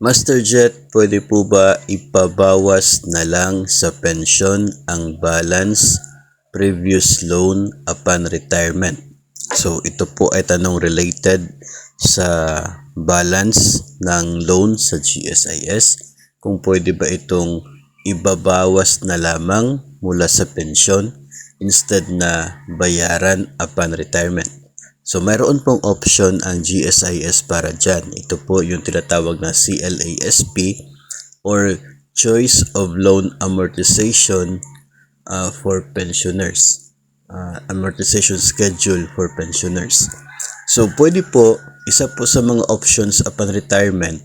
Master Jet, pwede po ba ipabawas na lang sa pensyon ang balance previous loan upon retirement? So ito po ay tanong related sa balance ng loan sa GSIS. Kung pwede ba itong ibabawas na lamang mula sa pensyon instead na bayaran upon retirement. So, mayroon pong option ang GSIS para dyan. Ito po yung tinatawag na CLASP or Choice of Loan Amortization for Pensioners. Amortization Schedule for Pensioners. So, pwede po, isa po sa mga options upon retirement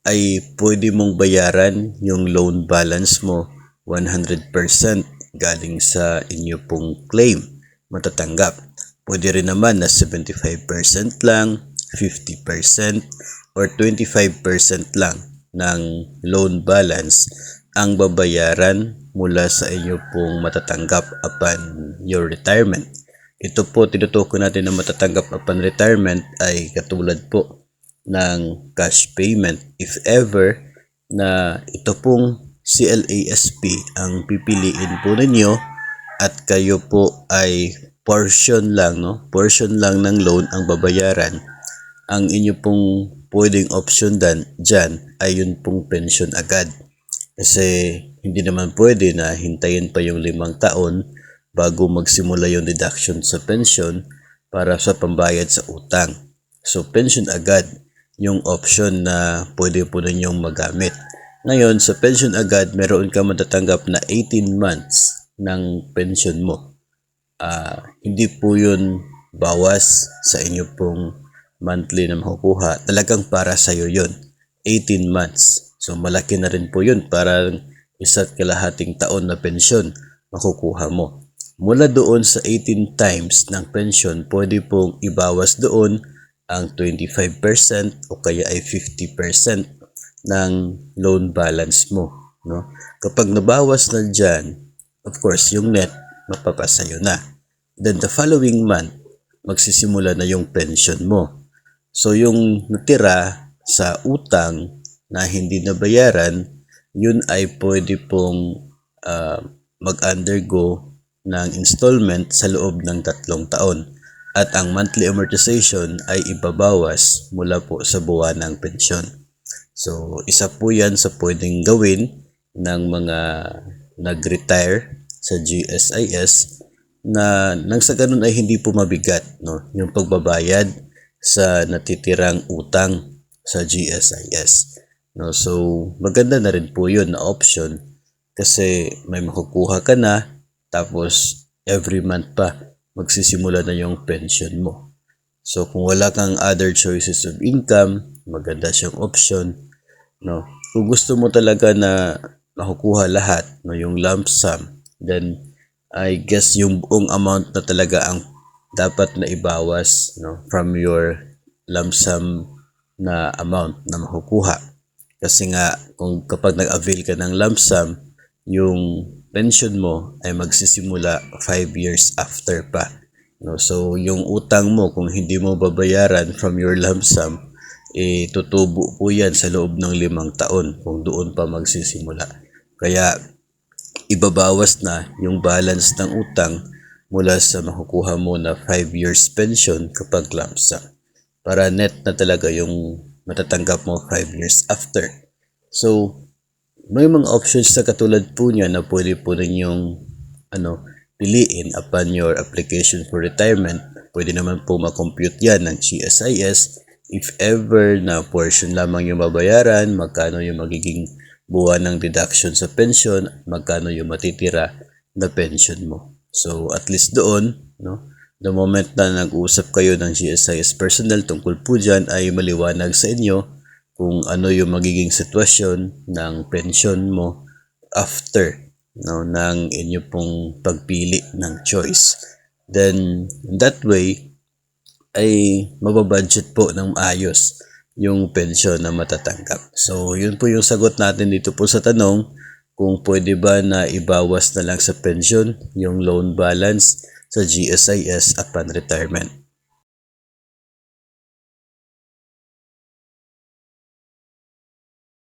ay pwede mong bayaran yung loan balance mo 100% galing sa inyo pong claim matatanggap. Pwede rin naman na 75% lang, 50% or 25% lang ng loan balance ang babayaran mula sa inyo pong matatanggap upon your retirement. Ito po tinutukoy natin na matatanggap upon retirement ay katulad po ng cash payment if ever na ito pong CLASP ang pipiliin po ninyo at kayo po ay portion lang ng loan ang babayaran. Ang inyo pong pwedeng option dyan ay yun pong pension agad. Kasi hindi naman pwede na hintayin pa yung 5 taon bago magsimula yung deduction sa pension para sa pambayad sa utang. So pension agad yung option na pwede po ninyong magamit. Ngayon sa pension agad meron ka matatanggap na 18 months ng pension mo. Hindi po yun bawas sa inyo pong monthly na makukuha. Talagang para sa iyo yun. 18 months. So malaki na rin po yun. Parang 1.5 taon na pensyon makukuha mo. Mula doon sa 18 times ng pension, pwede pong ibawas doon ang 25% o kaya ay 50% ng loan balance mo. No? Kapag nabawas na dyan, of course, yung net mapapasayo na. Then the following month, magsisimula na yung pension mo. So yung natira sa utang na hindi nabayaran, yun ay pwede pong mag-undergo ng installment sa loob ng 3 taon. At ang monthly amortization ay ibabawas mula po sa buwan ng pensyon. So isa po yan sa pwedeng gawin ng mga nag-retire sa GSIS na nang sa ganun ay hindi po mabigat yung pagbabayad sa natitirang utang sa GSIS. So maganda na rin po yun na option kasi may makukuha ka na tapos every month pa magsisimula na yung pension mo. So kung wala kang other choices of income, maganda siyang option. Kung gusto mo talaga na makukuha lahat, yung lump sum, then I guess yung buong amount na talaga ang dapat na ibawas from your lump sum na amount na makukuha. Kasi nga kung kapag nag-avail ka ng lump sum, yung pension mo ay magsisimula 5 years after pa. So yung utang mo kung hindi mo babayaran from your lump sum, tutubo po yan sa loob ng 5 taon kung doon pa magsisimula. Kaya ibabawas na yung balance ng utang mula sa makukuha mo na 5 years pension kapag lump sum. Para net na talaga yung matatanggap mo 5 years after. So, may mga options na katulad po niya na pwede po ninyong piliin upon your application for retirement. Pwede naman po makompute yan ng GSIS. If ever na portion lamang yung babayaran, magkano yung magiging buwan ng deduction sa pension, magkano yung matitira na pension mo. So at least doon, the moment na nag-uusap kayo ng GSIS personnel tungkol po dyan ay maliwanag sa inyo kung ano yung magiging sitwasyon ng pension mo after ng inyo pong pagpili ng choice. Then that way ay mababudget po ng maayos yung pensyon na matatanggap. So, yun po yung sagot natin dito po sa tanong kung pwede ba na ibawas na lang sa pensyon yung loan balance sa GSIS upon retirement.